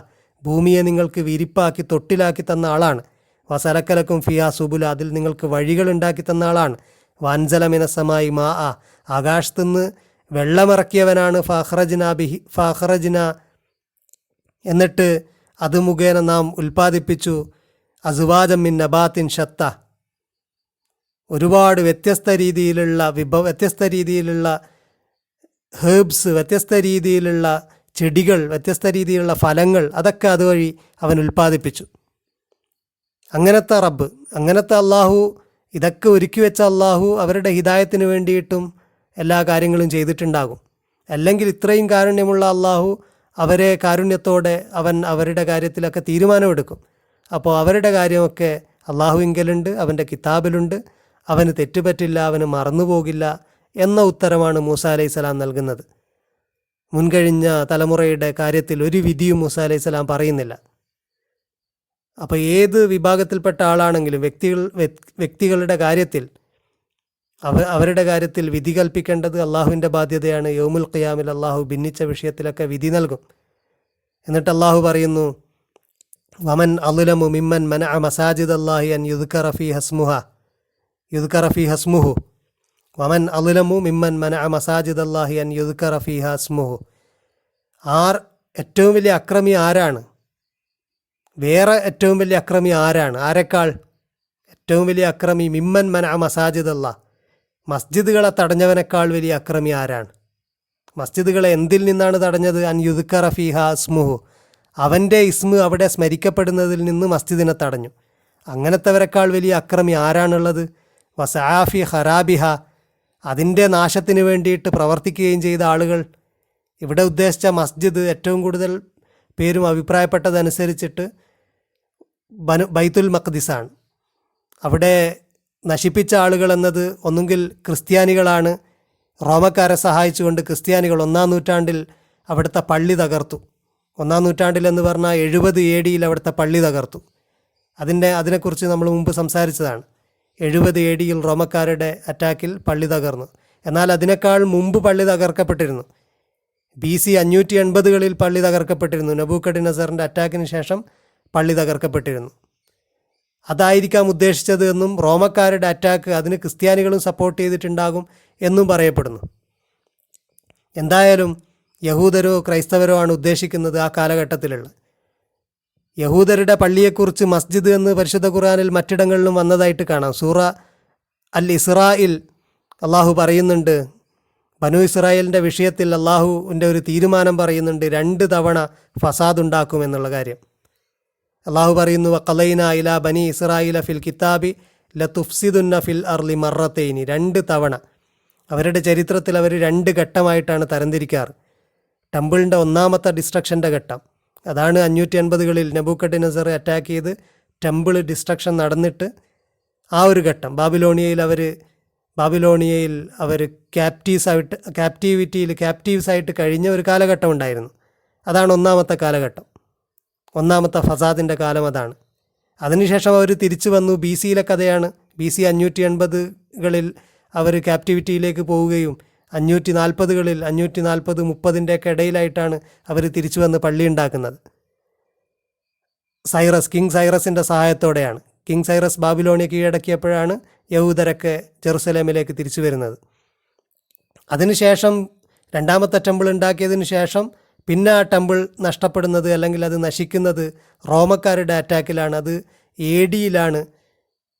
ഭൂമിയെ നിങ്ങൾക്ക് വിരിപ്പാക്കി തൊട്ടിലാക്കി തന്ന ആളാണ്. വസലക്കലക്കും ഫിയാ സുബുല, അതിൽ നിങ്ങൾക്ക് വഴികൾ ഉണ്ടാക്കി തന്ന ആളാണ്. വൻസലമിനസമായി മാ ആ, ആകാശത്തുനിന്ന് വെള്ളമിറക്കിയവനാണ്. ഫാഖറജ്ന, എന്നിട്ട് അത് മുഖേന നാം ഉൽപ്പാദിപ്പിച്ചു. അസുവാജം മിൻ നബാത്തിൻ ഷത്ത, ഒരുപാട് വ്യത്യസ്ത രീതിയിലുള്ള ഹേർബ്സ്, വ്യത്യസ്ത രീതിയിലുള്ള ചെടികൾ, വ്യത്യസ്ത രീതിയിലുള്ള ഫലങ്ങൾ, അതൊക്കെ അതുവഴി അവൻ ഉൽപ്പാദിപ്പിച്ചു. അങ്ങനത്തെ റബ്ബ്, അങ്ങനത്തെ അള്ളാഹു, ഇതൊക്കെ ഒരുക്കി വെച്ച അള്ളാഹു അവരുടെ ഹിദായത്തിന് വേണ്ടിയിട്ടും എല്ലാ കാര്യങ്ങളും ചെയ്തിട്ടുണ്ടാകും. അല്ലെങ്കിൽ ഇത്രയും കാരുണ്യമുള്ള അള്ളാഹു അവരെ കാരുണ്യത്തോടെ അവരുടെ കാര്യത്തിലൊക്കെ തീരുമാനമെടുക്കും. അപ്പോൾ അവരുടെ കാര്യമൊക്കെ അള്ളാഹുവിങ്കലുണ്ട്, അവൻ്റെ കിതാബിലുണ്ട്, അവന് തെറ്റുപറ്റില്ല, അവന് മറന്നുപോകില്ല എന്ന ഉത്തരമാണ് മൂസാ അലൈഹി സ്വലാം നൽകുന്നത്. മുൻകഴിഞ്ഞ തലമുറയുടെ കാര്യത്തിൽ ഒരു വിധിയും മൂസാ അലൈഹി സ്വലാം പറയുന്നില്ല. അപ്പോൾ ഏത് വിഭാഗത്തിൽപ്പെട്ട ആളാണെങ്കിലും വ്യക്തികളുടെ കാര്യത്തിൽ അവരുടെ കാര്യത്തിൽ വിധി കൽപ്പിക്കേണ്ടത് അള്ളാഹുവിൻ്റെ ബാധ്യതയാണ്. യൗമുൽ ഖിയാമിൽ അള്ളാഹു ഭിന്നിച്ച വിഷയത്തിലൊക്കെ വിധി നൽകും. എന്നിട്ട് അള്ളാഹു പറയുന്നു, വമൻ അളുലമു മിമ്മൻ മനഅ മസാജിദ് അല്ലാഹി അൻ യുദ്കറ ഫീഹ സ്മുഹു വമൻ അളുലമു മിമ്മൻ മനഅ മസാജിദ് അല്ലാഹി അൻ യുദ്കറ ഫീഹ സ്മുഹു. ഏറ്റവും വലിയ അക്രമി ആരാണ്? ഏറ്റവും വലിയ അക്രമി ആരാണ്? ആരെക്കാൾ ഏറ്റവും വലിയ അക്രമി? മിമ്മൻ മനഅ മസാജിദ് അല്ലാഹ്, മസ്ജിദുകളെ തടഞ്ഞവനേക്കാൾ വലിയ അക്രമി ആരാണ്? മസ്ജിദുകളെ എന്തിൽ നിന്നാണ് തടഞ്ഞത്? അൻ യുദ്കറ ഫീഹ സ്മുഹു, അവൻ്റെ ഇസ്മ് അവിടെ സ്മരിക്കപ്പെടുന്നതിൽ നിന്ന് മസ്ജിദിനെ തടഞ്ഞു. അങ്ങനത്തെവരെക്കാൾ വലിയ അക്രമി ആരാണുള്ളത്? വസആഫി ഖറാബിഹ, അതിൻ്റെ നാശത്തിന് വേണ്ടിയിട്ട് പ്രവർത്തിക്കുകയും ചെയ്ത ആളുകൾ. ഇവിടെ ഉദ്ദേശിച്ച മസ്ജിദ് ഏറ്റവും കൂടുതൽ പേരും അഭിപ്രായപ്പെട്ടതനുസരിച്ചിട്ട് ബൈത്തുൽ മഖ്ദിസാണ്. അവിടെ നശിപ്പിച്ച ആളുകൾ എന്നത് ഒന്നുകിൽ ക്രിസ്ത്യാനികളാണ്. റോമക്കാരെ സഹായിച്ചുകൊണ്ട് ക്രിസ്ത്യാനികൾ 1-ാം നൂറ്റാണ്ടിൽ അവിടുത്തെ പള്ളി തകർത്തു. 1-ാം നൂറ്റാണ്ടിൽ എന്ന് പറഞ്ഞാൽ 70 AD അവിടുത്തെ പള്ളി തകർത്തു. അതിനെക്കുറിച്ച് നമ്മൾ മുമ്പ് സംസാരിച്ചതാണ്. 70 AD റോമക്കാരുടെ അറ്റാക്കിൽ പള്ളി തകർന്നു. എന്നാൽ അതിനേക്കാൾ മുമ്പ് പള്ളി തകർക്കപ്പെട്ടിരുന്നു. BC 580കളിൽ പള്ളി തകർക്കപ്പെട്ടിരുന്നു. നെബൂഖദ്നസറിൻ്റെ അറ്റാക്കിന് ശേഷം പള്ളി തകർക്കപ്പെട്ടിരുന്നു. അതായിരിക്കാം ഉദ്ദേശിച്ചത് എന്നും റോമക്കാരുടെ അറ്റാക്ക് അതിന് ക്രിസ്ത്യാനികളും സപ്പോർട്ട് ചെയ്തിട്ടുണ്ടാകും എന്നും പറയപ്പെടുന്നു. എന്തായാലും യഹൂദരോ ക്രൈസ്തവരോ ആണ് ഉദ്ദേശിക്കുന്നത് ആ കാലഘട്ടത്തിലുള്ള. യഹൂദരുടെ പള്ളിയെക്കുറിച്ച് മസ്ജിദ് എന്ന് പരിശുദ്ധ ഖുർആനിൽ മറ്റിടങ്ങളിലും വന്നതായിട്ട് കാണാം. സൂറ അൽ ഇസ്രായിൽ അള്ളാഹു പറയുന്നുണ്ട്, ബനു ഇസ്രായേലിൻ്റെ വിഷയത്തിൽ അള്ളാഹുവിൻ്റെ ഒരു തീരുമാനം പറയുന്നുണ്ട്, 2 തവണ ഫസാദ് ഉണ്ടാക്കുമെന്നുള്ള കാര്യം. അള്ളാഹു പറയുന്നു, വഖലൈന ഇലാ ബനി ഇസ്രായേല ഫിൽ കിതാബി ലതുഫ്സിദുന്ന ഫിൽ അർളി മറത്തൈനി, 2 തവണ. അവരുടെ ചരിത്രത്തിൽ അവർ 2 ഘട്ടമായിട്ടാണ് തരംതിരിക്കാറ്. ടെമ്പിളിൻ്റെ 1-ാമത്തെ ഡിസ്ട്രക്ഷൻ്റെ ഘട്ടം, അതാണ് 580കളിൽ നെബൂഖദ്നസർ അറ്റാക്ക് ചെയ്ത് ടെമ്പിൾ ഡിസ്ട്രക്ഷൻ നടന്നിട്ട് ആ ഒരു ഘട്ടം. ബാബിലോണിയയിൽ അവർ ക്യാപ്റ്റീവ്സായിട്ട് കഴിഞ്ഞ ഒരു കാലഘട്ടം ഉണ്ടായിരുന്നു. അതാണ് 1-ാമത്തെ കാലഘട്ടം, 1-ാമത്തെ ഫസാദിൻ്റെ കാലം അതാണ്. അതിനുശേഷം അവർ തിരിച്ചു വന്നു. BC കഥയാണ്. BC 580കളിൽ അവർ ക്യാപ്റ്റിവിറ്റിയിലേക്ക് പോവുകയും 540കളിൽ 540-30ൻ്റെയൊക്കെ ഇടയിലായിട്ടാണ് അവർ തിരിച്ചു വന്ന് പള്ളി ഉണ്ടാക്കുന്നത്. കിങ് സൈറസിൻ്റെ സഹായത്തോടെയാണ്. കിങ് സൈറസ് ബാബിലോണിയ കീഴടക്കിയപ്പോഴാണ് യഹൂദരൊക്കെ ജെറുസലേമിലേക്ക് തിരിച്ചു വരുന്നത്. അതിനുശേഷം 2-ാമത്തെ ടെമ്പിൾ ഉണ്ടാക്കിയതിന് ശേഷം പിന്നെ ആ ടെമ്പിൾ നഷ്ടപ്പെടുന്നത് അല്ലെങ്കിൽ അത് നശിക്കുന്നത് റോമക്കാരുടെ അറ്റാക്കിലാണ്. അത് AD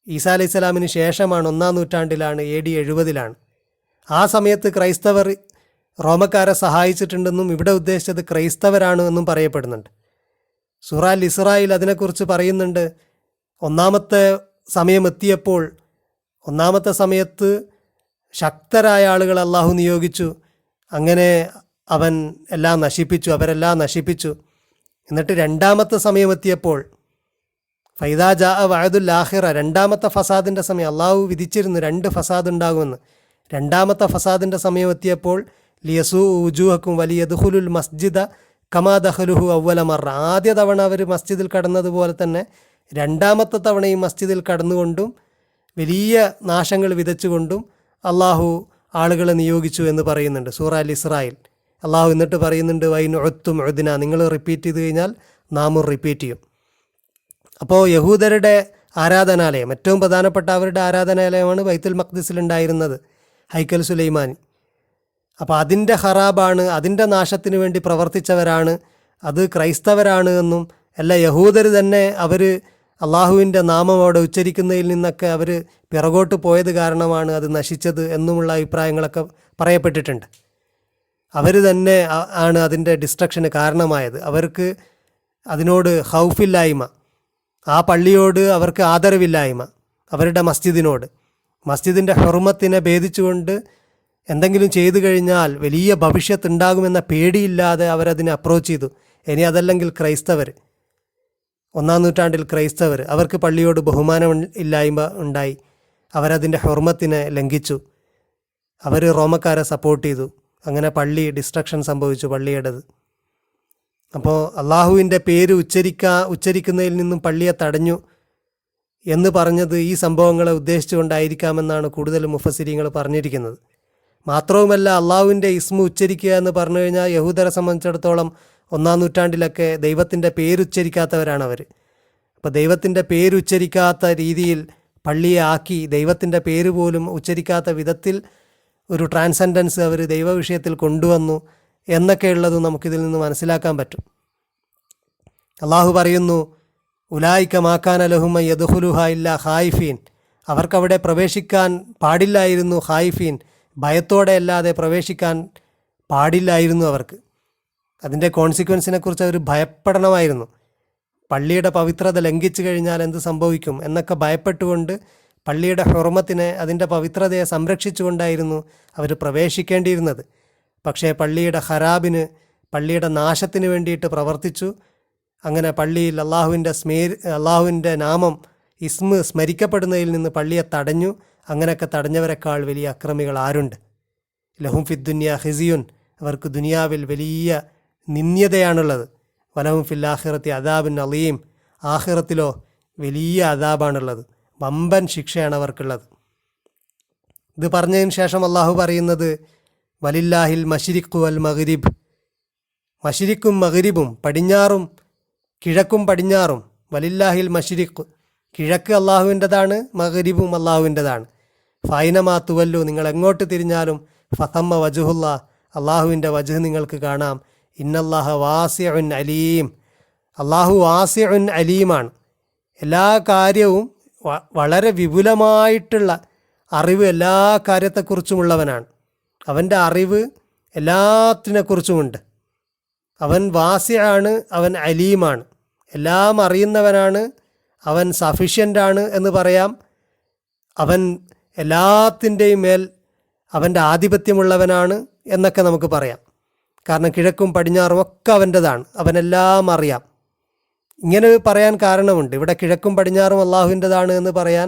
ഈസാ അലൈഹി സ്വലാമിന് ശേഷമാണ്, 1-ാം നൂറ്റാണ്ടിലാണ്, AD 70ലാണ്. ആ സമയത്ത് ക്രൈസ്തവർ റോമക്കാരെ സഹായിച്ചിട്ടുണ്ടെന്നും ഇവിടെ ഉദ്ദേശിച്ചത് ക്രൈസ്തവരാണ് എന്നും പറയപ്പെടുന്നുണ്ട്. സൂറ അൽ ഇസ്രായിൽ അതിനെക്കുറിച്ച് പറയുന്നുണ്ട്. 1-ാമത്തെ സമയം എത്തിയപ്പോൾ, 1-ാമത്തെ സമയത്ത് ശക്തരായ ആളുകൾ അള്ളാഹു നിയോഗിച്ചു. അങ്ങനെ അവൻ എല്ലാം നശിപ്പിച്ചു, അവരെല്ലാം നശിപ്പിച്ചു. എന്നിട്ട് രണ്ടാമത്തെ സമയമെത്തിയപ്പോൾ ഫൈദാ ജാ വഅദുൽ ആഖിറ, രണ്ടാമത്തെ ഫസാദിൻ്റെ സമയം, അള്ളാഹു വിധിച്ചിരുന്നു 2 ഫസാദ് ഉണ്ടാകുമെന്ന്. രണ്ടാമത്തെ ഫസാദിൻ്റെ സമയമെത്തിയപ്പോൾ ലിയസൂ ഉജൂഹക്കും വലിയദ്ഖുലുൽ മസ്ജിദ കമാ ദഖലുഹു അവ്വല മറ, ആദ്യ തവണ അവർ മസ്ജിദിൽ കടന്നതുപോലെ തന്നെ രണ്ടാമത്തെ തവണയും മസ്ജിദിൽ കടന്നുകൊണ്ടും വലിയ നാശങ്ങൾ വിതച്ചുകൊണ്ടും അള്ളാഹു ആളുകളെ നിയോഗിച്ചു എന്ന് പറയുന്നുണ്ട് സൂറ അൽ ഇസ്രായിൽ. അള്ളാഹു എന്നിട്ട് പറയുന്നുണ്ട് വൈൻ ഒത്തും ഒദിന, നിങ്ങൾ റിപ്പീറ്റ് ചെയ്ത് കഴിഞ്ഞാൽ നാമും റിപ്പീറ്റ് ചെയ്യും. അപ്പോൾ യഹൂദരുടെ ആരാധനാലയം, ഏറ്റവും പ്രധാനപ്പെട്ട അവരുടെ ആരാധനാലയമാണ് ബൈത്തുൽ മഖ്ദിസിലുണ്ടായിരുന്നത്, ഹൈക്കൽ സുലൈമാനി. അപ്പോൾ അതിൻ്റെ ഖറാബാണ്, അതിൻ്റെ നാശത്തിന് വേണ്ടി പ്രവർത്തിച്ചവരാണ്, അത് ക്രൈസ്തവരാണ് എന്നും അല്ല യഹൂദർ തന്നെ അവർ അള്ളാഹുവിൻ്റെ നാമം അവിടെ ഉച്ചരിക്കുന്നതിൽ നിന്നൊക്കെ അവർ പിറകോട്ട് പോയത് കാരണമാണ് അത് നശിച്ചത് എന്നുമുള്ള അഭിപ്രായങ്ങളൊക്കെ പറയപ്പെട്ടിട്ടുണ്ട്. അവർ തന്നെ ആണ് അതിൻ്റെ ഡിസ്ട്രക്ഷന് കാരണമായത്. അവർക്ക് അതിനോട് ഖൗഫില്ലായ്മ, ആ പള്ളിയോട് അവർക്ക് ആദരവില്ലായ്മ, അവരുടെ മസ്ജിദിൻ്റെ ഹുർമത്തിനെ ഭേദിച്ചുകൊണ്ട് എന്തെങ്കിലും ചെയ്തു കഴിഞ്ഞാൽ വലിയ ഭവിഷ്യത്ത് ഉണ്ടാകുമെന്ന പേടിയില്ലാതെ അവരതിനെ അപ്രോച്ച് ചെയ്തു. ഇനി അതല്ലെങ്കിൽ ക്രൈസ്തവർ, 1-ാം നൂറ്റാണ്ടിൽ ക്രൈസ്തവർ, അവർക്ക് പള്ളിയോട് ബഹുമാനം ഇല്ലായ്മ ഉണ്ടായി, അവരതിൻ്റെ ഹുർമത്തിനെ ലംഘിച്ചു, അവർ റോമക്കാരെ സപ്പോർട്ട് ചെയ്തു. അങ്ങനെ പള്ളി ഡിസ്ട്രക്ഷൻ സംഭവിച്ചു, പള്ളിയുടേത്. അപ്പോൾ അള്ളാഹുവിൻ്റെ പേര് ഉച്ചരിക്കുന്നതിൽ നിന്നും പള്ളിയെ തടഞ്ഞു എന്ന് പറഞ്ഞത് ഈ സംഭവങ്ങളെ ഉദ്ദേശിച്ചുകൊണ്ടായിരിക്കാമെന്നാണ് കൂടുതൽ മുഫസ്സിരീങ്ങൾ പറഞ്ഞിരിക്കുന്നത്. മാത്രവുമല്ല, അള്ളാഹുവിൻ്റെ ഇസ്മു ഉച്ചരിക്കുക എന്ന് പറഞ്ഞു കഴിഞ്ഞാൽ യഹൂദരെ സംബന്ധിച്ചിടത്തോളം 1-ാം നൂറ്റാണ്ടിലൊക്കെ ദൈവത്തിൻ്റെ പേരുച്ചരിക്കാത്തവരാണ് അവർ. അപ്പോൾ ദൈവത്തിൻ്റെ പേരുച്ചരിക്കാത്ത രീതിയിൽ പള്ളിയെ ആക്കി, ദൈവത്തിൻ്റെ പേര് പോലും ഉച്ചരിക്കാത്ത വിധത്തിൽ ഒരു ട്രാൻസെൻഡൻസ് അവർ ദൈവവിഷയത്തിൽ കൊണ്ടുവന്നു എന്നൊക്കെയുള്ളത് നമുക്കിതിൽ നിന്ന് മനസ്സിലാക്കാൻ പറ്റും. അള്ളാഹു പറയുന്നു ഉലായിക മാക്കാന ലഹുമ യദ്ഖുലുഹ ഇല്ലാ ഖായിഫീൻ, അവർക്കവിടെ പ്രവേശിക്കാൻ പാടില്ലായിരുന്നു, ഖായിഫീൻ, ഭയത്തോടെ അല്ലാതെ പ്രവേശിക്കാൻ പാടില്ലായിരുന്നു അവർക്ക്. അതിൻ്റെ കോൺസിക്വൻസിനെ കുറിച്ച് അവർ ഭയപ്പെടണമായിരുന്നു. പള്ളിയുടെ പവിത്രത ലംഘിച്ചു കഴിഞ്ഞാൽ എന്ത് സംഭവിക്കും എന്നൊക്കെ ഭയപ്പെട്ടുകൊണ്ട് പള്ളിയുടെ ഹുർമത്തിനെ, അതിൻ്റെ പവിത്രതയെ സംരക്ഷിച്ചുകൊണ്ടായിരുന്നു അവർ പ്രവേശിക്കേണ്ടിയിരുന്നത്. പക്ഷേ പള്ളിയുടെ ഖരാബിന്, പള്ളിയുടെ നാശത്തിന് വേണ്ടിയിട്ട് പ്രവർത്തിച്ചു. അങ്ങനെ പള്ളിയിൽ അള്ളാഹുവിൻ്റെ നാമം ഇസ്മ് സ്മരിക്കപ്പെടുന്നതിൽ നിന്ന് പള്ളിയെ തടഞ്ഞു. അങ്ങനെയൊക്കെ തടഞ്ഞവരെക്കാൾ വലിയ അക്രമികൾ ആരുണ്ട്? ലഹും ഫിദ്ദുനിയ ഖിസിയുൻ, അവർക്ക് ദുനിയാവിൽ വലിയ നിന്ദ്യതയാണുള്ളത്. വലഹും ഫിൽ ആഖിറത്തി അദാബുൻ അലീം, ആഖിറത്തിലോ വലിയ അദാബാണുള്ളത്, വമ്പൻ ശിക്ഷയാണ് അവർക്കുള്ളത്. ഇത് പറഞ്ഞതിന് ശേഷം അള്ളാഹു പറയുന്നത് വലില്ലാഹിൽ മശ്രിഖു വൽ മഗ്രിബ്, മശ്രിഖും മഗ്രിബും, പടിഞ്ഞാറും കിഴക്കും പടിഞ്ഞാറും, വലില്ലാഹിൽ മശ്രിഖ്, കിഴക്ക് അള്ളാഹുവിൻ്റെതാണ്, മഗ്രിബും അള്ളാഹുവിൻ്റെതാണ്. ഫൈനമാ തുവല്ലു, നിങ്ങൾ എങ്ങോട്ട് തിരിഞ്ഞാലും ഫതമ്മ വജുഹുല്ല, അള്ളാഹുവിൻ്റെ വജഹ് നിങ്ങൾക്ക് കാണാം. ഇന്നല്ലാഹ വാസിഉൻ അലീം, അള്ളാഹു വാസിഉൻ അലീമാണ്, എല്ലാ കാര്യവും വളരെ വിപുലമായിട്ടുള്ള അറിവ് എല്ലാ കാര്യത്തെക്കുറിച്ചുമുള്ളവനാണ്. അവൻ്റെ അറിവ് എല്ലാത്തിനെക്കുറിച്ചുമുണ്ട്. അവൻ വാസിയാണ്, അവൻ അലീമാണ്, എല്ലാം അറിയുന്നവനാണ്, അവൻ സഫിഷ്യൻ്റാണ് എന്ന് പറയാം. അവൻ എല്ലാത്തിൻ്റെയും മേൽ അവൻ്റെ ആധിപത്യമുള്ളവനാണ് എന്നൊക്കെ നമുക്ക് പറയാം. കാരണം കിഴക്കും പടിഞ്ഞാറും ഒക്കെ അവൻ്റെതാണ്, അവനെല്ലാം അറിയാം. ഇങ്ങനെ പറയാൻ കാരണമുണ്ട്. ഇവിടെ കിഴക്കും പടിഞ്ഞാറും അള്ളാഹുവിൻ്റെതാണ് എന്ന് പറയാൻ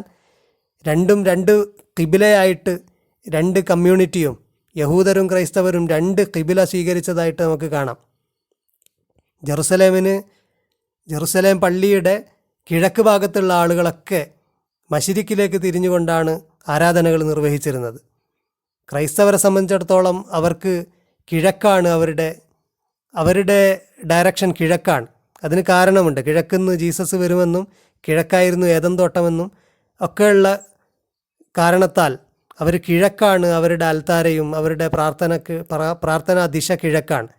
രണ്ടും 2 ഖിബിലയായിട്ട് 2 കമ്മ്യൂണിറ്റിയും, യഹൂദരും ക്രൈസ്തവരും 2 ഖിബില സ്വീകരിച്ചതായിട്ട് നമുക്ക് കാണാം. ജെറുസലേം പള്ളിയുടെ കിഴക്ക് ഭാഗത്തുള്ള ആളുകളൊക്കെ മശ്രിക്കിലേക്ക് തിരിഞ്ഞുകൊണ്ടാണ് ആരാധനകൾ നിർവഹിച്ചിരുന്നത്. ക്രൈസ്തവരെ സംബന്ധിച്ചിടത്തോളം അവർക്ക് കിഴക്കാണ്, അവരുടെ ഡയറക്ഷൻ കിഴക്കാണ്. അതിന് കാരണമുണ്ട്. കിഴക്കുന്ന് ജീസസ് വരുമെന്നും കിഴക്കായിരുന്നു ഏദൻ തോട്ടമെന്നും ഒക്കെയുള്ള കാരണത്താൽ അവർ കിഴക്കാണ്, അവരുടെ അൽത്താരയും അവരുടെ പ്രാർത്ഥനാ ദിശ കിഴക്കാണ്.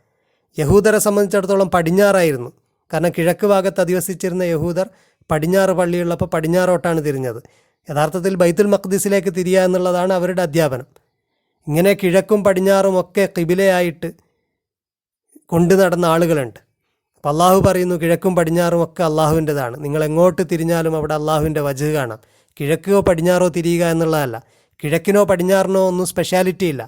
യഹൂദരെ സംബന്ധിച്ചിടത്തോളം പടിഞ്ഞാറായിരുന്നു. കാരണം കിഴക്ക് ഭാഗത്ത് അധിവസിച്ചിരുന്ന യഹൂദർ പടിഞ്ഞാറ് പള്ളിയുള്ളപ്പോൾ പടിഞ്ഞാറോട്ടാണ് തിരിഞ്ഞത്. യഥാർത്ഥത്തിൽ ബൈത്തുൽ മഖ്ദിസിലേക്ക് തിരിയുക എന്നുള്ളതാണ് അവരുടെ അധ്യാപനം. ഇങ്ങനെ കിഴക്കും പടിഞ്ഞാറും ഒക്കെ ഖിബിലയായിട്ട് കൊണ്ടു നടന്ന ആളുകളുണ്ട്. അപ്പോൾ അള്ളാഹു പറയുന്നു കിഴക്കും പടിഞ്ഞാറും ഒക്കെ അള്ളാഹുവിൻ്റെതാണ്, നിങ്ങൾ എങ്ങോട്ട് തിരിഞ്ഞാലും അവിടെ അള്ളാഹുവിൻ്റെ വജഹ് കാണാം. കിഴക്കോ പടിഞ്ഞാറോ തിരിയുക എന്നുള്ളതല്ല, കിഴക്കിനോ പടിഞ്ഞാറിനോ ഒന്നും സ്പെഷ്യാലിറ്റി ഇല്ല.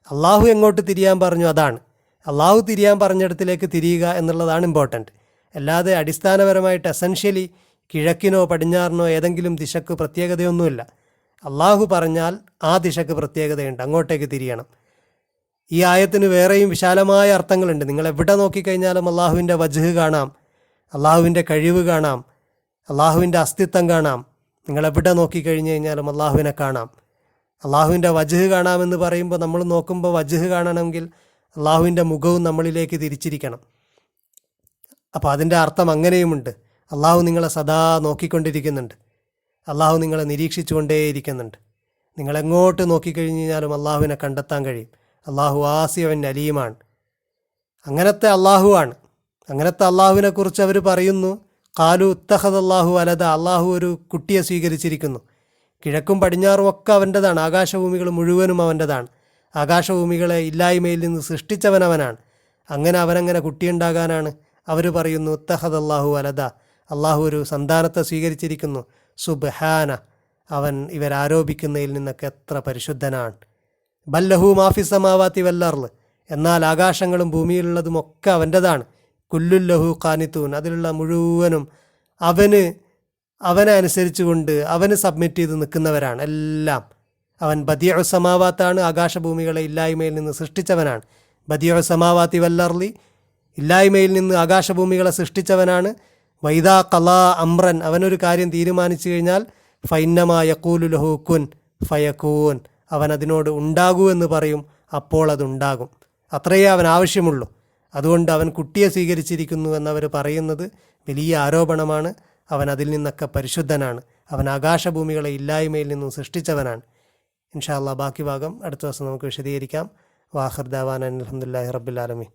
അള്ളാഹു എങ്ങോട്ട് തിരിയാൻ പറഞ്ഞു അതാണ്. അള്ളാഹു തിരിയാൻ പറഞ്ഞിടത്തിലേക്ക് തിരിയുക എന്നുള്ളതാണ് ഇമ്പോർട്ടൻറ്റ്. അല്ലാതെ അടിസ്ഥാനപരമായിട്ട് എസൻഷ്യലി കിഴക്കിനോ പടിഞ്ഞാറിനോ ഏതെങ്കിലും ദിശക്ക് പ്രത്യേകതയൊന്നുമില്ല. അള്ളാഹു പറഞ്ഞാൽ ആ ദിശക്ക് പ്രത്യേകതയുണ്ട്, അങ്ങോട്ടേക്ക് തിരിയണം. ഈ ആയത്തിന് വേറെയും വിശാലമായ അർത്ഥങ്ങളുണ്ട്. നിങ്ങൾ എവിടെ നോക്കിക്കഴിഞ്ഞാലും അള്ളാഹുവിൻ്റെ വജ്ഹ് കാണാം, അള്ളാഹുവിൻ്റെ കഴിവ് കാണാം, അള്ളാഹുവിൻ്റെ അസ്തിത്വം കാണാം. നിങ്ങൾ എവിടെ നോക്കിക്കഴിഞ്ഞ് കഴിഞ്ഞാലും അള്ളാഹുവിനെ കാണാം. അള്ളാഹുവിൻ്റെ വജ്ഹ് കാണാമെന്ന് പറയുമ്പോൾ നമ്മൾ നോക്കുമ്പോൾ വജ്ഹ് കാണണമെങ്കിൽ അള്ളാഹുവിൻ്റെ മുഖവും നമ്മളിലേക്ക് തിരിച്ചിരിക്കണം. അപ്പോൾ അതിൻ്റെ അർത്ഥം അങ്ങനെയുമുണ്ട്. അള്ളാഹു നിങ്ങളെ സദാ നോക്കിക്കൊണ്ടിരിക്കുന്നുണ്ട്, അള്ളാഹു നിങ്ങളെ നിരീക്ഷിച്ചുകൊണ്ടേയിരിക്കുന്നുണ്ട്. നിങ്ങളെങ്ങോട്ട് നോക്കിക്കഴിഞ്ഞ് കഴിഞ്ഞാലും അള്ളാഹുവിനെ കണ്ടെത്താൻ കഴിയും. അള്ളാഹു ആസിയവൻ അലീമാണ്. അങ്ങനത്തെ അള്ളാഹുവാണ്. അങ്ങനത്തെ അള്ളാഹുവിനെക്കുറിച്ച് അവർ പറയുന്നു, ഖാലു ഇത്തഖദല്ലാഹു വലദ, അള്ളാഹു ഒരു കുട്ടിയെ സ്വീകരിച്ചിരിക്കുന്നു. കിഴക്കും പടിഞ്ഞാറും ഒക്കെ അവൻ്റെതാണ്, ആകാശഭൂമികൾ മുഴുവനും അവൻ്റെതാണ്. ആകാശഭൂമികളെ ഇല്ലായ്മയിൽ നിന്ന് സൃഷ്ടിച്ചവൻ അവനാണ്. അങ്ങനെ അവനങ്ങനെ കുട്ടിയുണ്ടാകാനാണ്? അവർ പറയുന്നു ഇത്തഖദല്ലാഹു വലദ, അള്ളാഹു ഒരു സന്താനത്തെ സ്വീകരിച്ചിരിക്കുന്നു. സുബ്ഹാന, അവൻ ഇവരാരോപിക്കുന്നതിൽ നിന്നൊക്കെ എത്ര പരിശുദ്ധനാണ്. ബല്ലഹു മാഫി സമാവാത്തി വല്ലർള്, എന്നാൽ ആകാശങ്ങളും ഭൂമിയിലുള്ളതും ഒക്കെ അവൻ്റെതാണ്. കുല്ലുല്ലഹു ഖാനിത്തൂൻ, അതിലുള്ള മുഴുവനും അവനെ അനുസരിച്ചുകൊണ്ട് അവന് സബ്മിറ്റ് ചെയ്ത് നിൽക്കുന്നവരാണ് എല്ലാം. അവൻ ബദിഉ സമാവാത്താണ്, ആകാശഭൂമികളെ ഇല്ലായ്മയിൽ നിന്ന് സൃഷ്ടിച്ചവനാണ്. ബദിഉ സമാവാത്തി വല്ലർളി, ഇല്ലായ്മയിൽ നിന്ന് ആകാശഭൂമികളെ സൃഷ്ടിച്ചവനാണ്. വൈദാ ഖലാ അംറൻ, അവനൊരു കാര്യം തീരുമാനിച്ചു കഴിഞ്ഞാൽ ഫൈന്നമാ യഖൂലു ലഹു കുൻ ഫയകൂൻ, അവൻ അതിനോട് ഉണ്ടാകൂ എന്ന് പറയും, അപ്പോൾ അതുണ്ടാകും. അത്രയേ അവൻ ആവശ്യമുള്ളൂ. അതുകൊണ്ട് അവൻ കുട്ടിയെ സ്വീകരിച്ചിരിക്കുന്നു എന്നവർ പറയുന്നത് വലിയ ആരോപണമാണ്. അവൻ അതിൽ നിന്നൊക്കെ പരിശുദ്ധനാണ്. അവൻ ആകാശഭൂമികളെ ഇല്ലായ്മയിൽ നിന്നും സൃഷ്ടിച്ചവനാണ്. ഇൻഷാ അല്ലാഹ് ബാക്കി ഭാഗം അടുത്ത ദിവസം നമുക്ക് വിശദീകരിക്കാം. വാഖിർ ദഅവാനാ അൽഹംദുലില്ലാഹി റബ്ബിൽ ആലമീൻ.